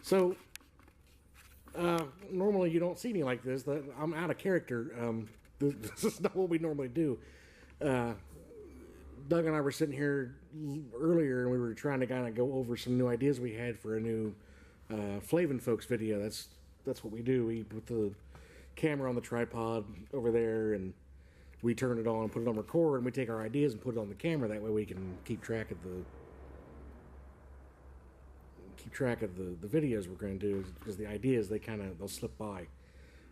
So, normally you don't see me like this. I'm out of character. This is not what we normally do. Doug and I were sitting here earlier, and we were trying to kind of go over some new ideas we had for a new Flavin Folks video. That's what we do. We put the camera on the tripod over there, and we turn it on, put it on record, and we take our ideas and put it on the camera. That way we can keep track of the videos we're going to do, because the ideas they'll slip by.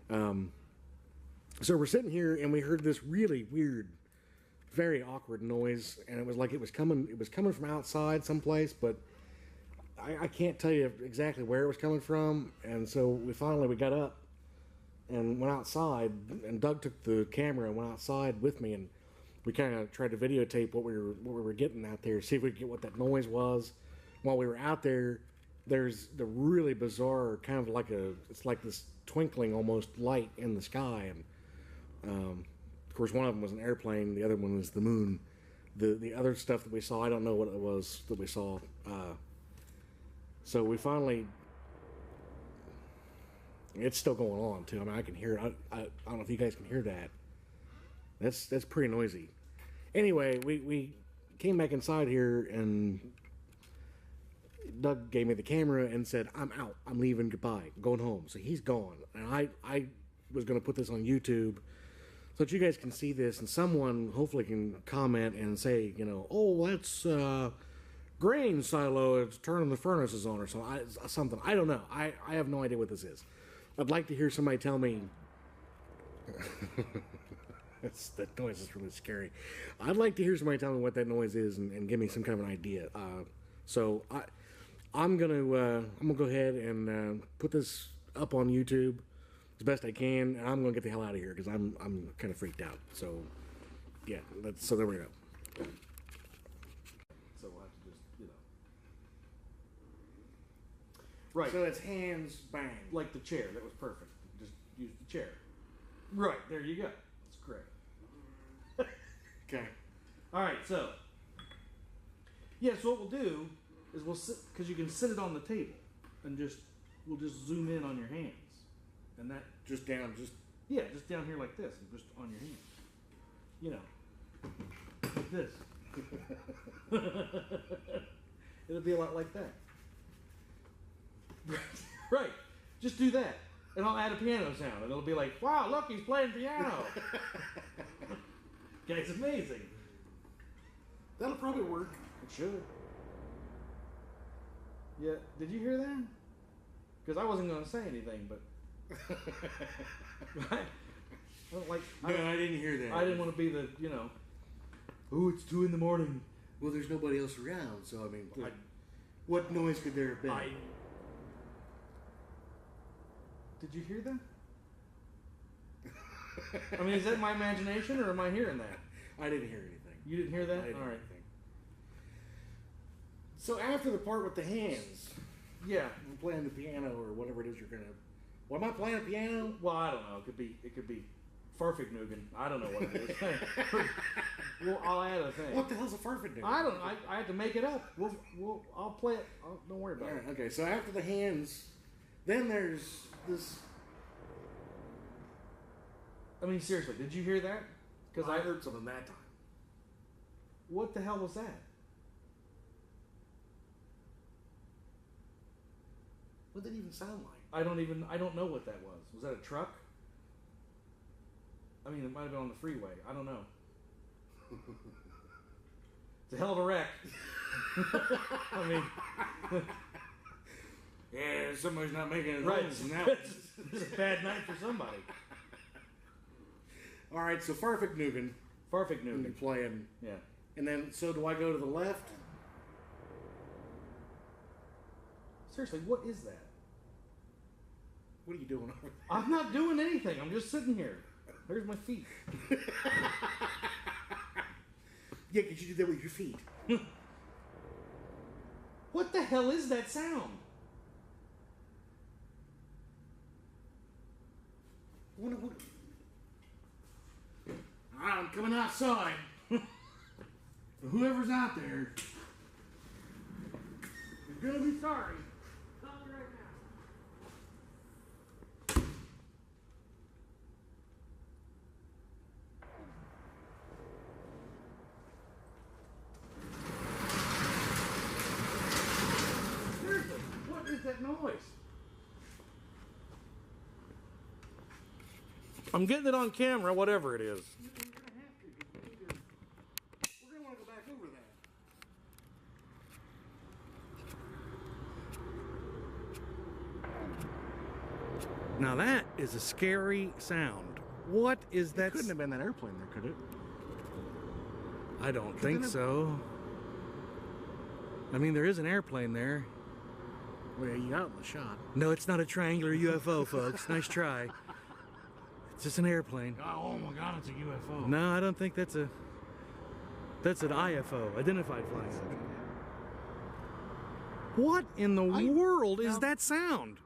So we're sitting here and we heard this really weird, very awkward noise, and it was like it was coming from outside someplace, but I can't tell you exactly where it was coming from. And so we got up and went outside, and Doug took the camera and went outside with me, and we kind of tried to videotape what we were getting out there, see if we could get what that noise was. While we were out there, there's the really bizarre kind of it's like this twinkling almost light in the sky, and of course one of them was an airplane, the other one was the moon. The other stuff that we saw, I don't know what it was that we saw. So we finally, it's still going on too. I mean, I can hear it. I don't know if you guys can hear that. That's pretty noisy. Anyway, we came back inside here, and Doug gave me the camera and said, "I'm out. I'm leaving. Goodbye. I'm going home." So he's gone. And I was going to put this on YouTube so that you guys can see this, and someone hopefully can comment and say, "Oh, that's grain silo. It's turning the furnaces on," or something. I don't know. I have no idea what this is. I'd like to hear somebody tell me. That noise is really scary. I'd like to hear somebody tell me what that noise is and give me some kind of an idea. So I'm gonna go ahead and put this up on YouTube as best I can, and I'm gonna get the hell out of here because I'm kind of freaked out. So yeah, so there we go. So we'll have to just right. So it's hands bang like the chair. That was perfect. Just use the chair. Right there you go. That's correct. Okay. All right. So yeah. So what we'll do is we'll sit, because you can sit it on the table, and we'll just zoom in on your hands, and that just down here like this, and just on your hands, like this. It'll be a lot like that. Right. Just do that, and I'll add a piano sound, and it'll be like, "Wow, look, he's playing piano." Okay, it's amazing. That'll probably work. It should. Yeah, did you hear that? Because I wasn't going to say anything, but I didn't hear that. I didn't want to be the, "Oh, it's 2 a.m. Well, there's nobody else around, so I mean, what noise could there have been? Did you hear that? I mean, is that my imagination, or am I hearing that? I didn't hear anything. You didn't hear that? I didn't hear anything. So after the part with the hands, yeah, I'm playing the piano or whatever it is you're gonna. What am I playing a piano? Well, I don't know. It could be Farfignugan. I don't know what it is. Well, I'll add a thing. What the hell's a Farfignugan? I don't know. I have to make it up. I'll play it. Don't worry about it. Okay. So after the hands, then there's this. I mean, seriously, did you hear that? Because I heard something that time. What the hell was that? What did it even sound like? I don't know what that was. Was that a truck? I mean, it might have been on the freeway. I don't know. It's a hell of a wreck. I mean, yeah, somebody's not making it right. It's a bad night for somebody. All right, so Farfignugan playing. Yeah. And then, so do I go to the left? Seriously, what is that? What are you doing over there? I'm not doing anything. I'm just sitting here. There's my feet. Yeah, because you did that with your feet. What the hell is that sound? What? I'm coming outside. Whoever's out there, you're gonna be sorry. Tell me right now. noise? I'm getting it on camera, whatever it is. You're gonna have to. We're gonna want to go back over that. Now that is a scary sound. What is that? It couldn't have been that airplane there, could it? I don't think so. I mean, there is an airplane there. Well, yeah, you got it in the shot. No, it's not a triangular UFO, folks. Nice try. It's just an airplane. Oh my God, it's a UFO. No, I don't think that's an IFO, identified flying object. What in the world is that sound?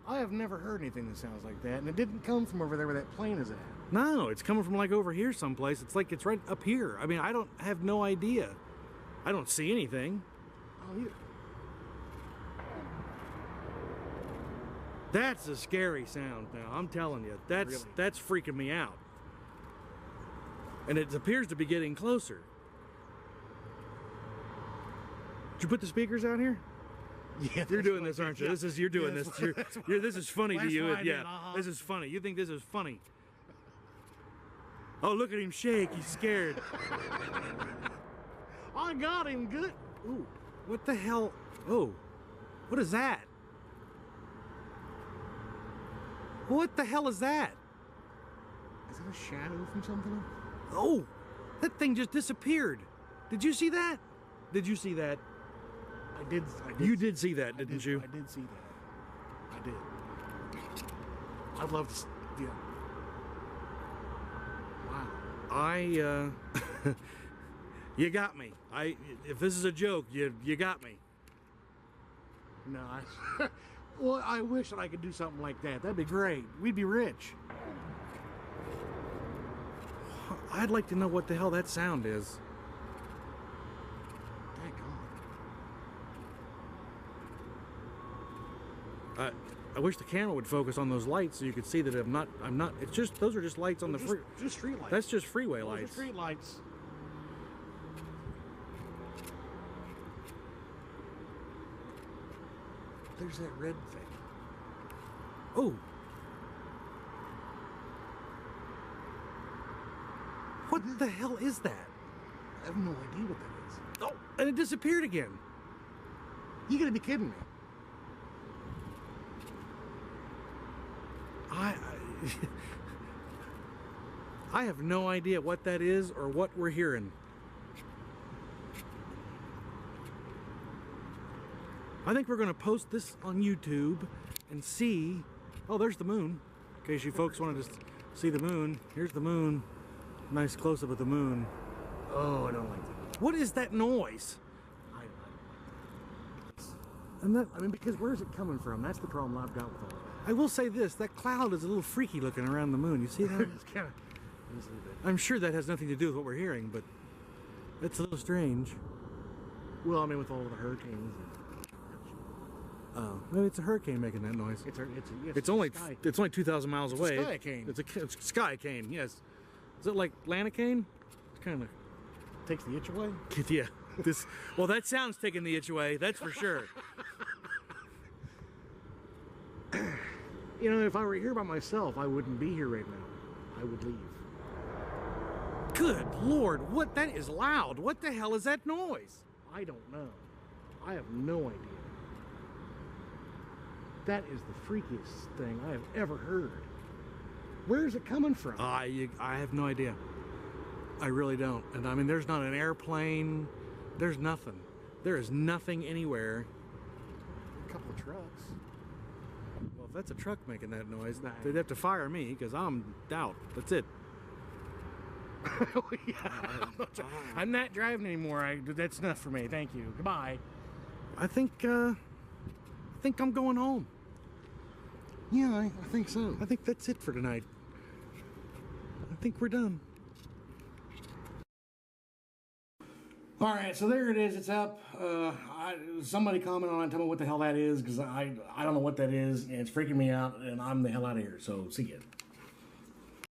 I have never heard anything that sounds like that, and it didn't come from over there where that plane is at. No, it's coming from like over here someplace. It's like it's right up here. I mean, I have no idea. I don't see anything. Oh, either. That's a scary sound now, I'm telling you. That's freaking me out. And it appears to be getting closer. Did you put the speakers out here? Yeah, you're doing this, aren't you? Yeah. You're doing this. This is funny to you. Yeah, this is funny. You think this is funny? Oh, look at him shake. He's scared. I got him good. Ooh, what the hell? Oh, what is that? What the hell is that? Is that a shadow from something? Oh, that thing just disappeared. Did you see that? Did you see that? I did. You did see that, didn't you? I did see that. I did. I'd love to. Yeah. Wow. You got me. If this is a joke, you got me. No, well, I wish that I could do something like that. That'd be great. We'd be rich. I'd like to know what the hell that sound is. I wish the camera would focus on those lights so you could see that I'm not, it's just, those are just lights on the freeway. Just street lights. That's just freeway lights. Those are street lights. There's that red thing. Oh. What the hell is that? I have no idea what that is. Oh, and it disappeared again. You gotta be kidding me. I have no idea what that is or what we're hearing. I think we're going to post this on YouTube and see. Oh, there's the moon. In case you folks wanted to see the moon. Here's the moon. Nice close-up of the moon. Oh, I don't like that. What is that noise? I don't like that. I mean, because where is it coming from? That's the problem I've got with all that. I will say this, that cloud is a little freaky looking around the moon. You see that? It's kind of, I'm sure that has nothing to do with what we're hearing, but it's a little strange. Well, I mean, with all of the hurricanes. Oh, maybe it's a hurricane making that noise. It's only 2,000 miles away. It's a sky cane. It's a sky cane, yes. Is it like Lanacane? It's kind of takes the itch away. Yeah. Well, that sounds taking the itch away. That's for sure. You know, if I were here by myself, I wouldn't be here right now. I would leave. Good Lord, what? That is loud. What the hell is that noise? I don't know. I have no idea. That is the freakiest thing I have ever heard. Where is it coming from? I have no idea. I really don't. And I mean, there's not an airplane. There's nothing. There is nothing anywhere. A couple of trucks. Well, if that's a truck making that noise, they'd have to fire me because I'm out. That's it. I'm not driving anymore. That's enough for me. Thank you. Goodbye. I think I'm going home. Yeah, I think so. I think that's it for tonight. I think we're done. All right, so there it is. It's up. Somebody comment on it and tell me what the hell that is, because I don't know what that is, and it's freaking me out, and I'm the hell out of here. So, see ya.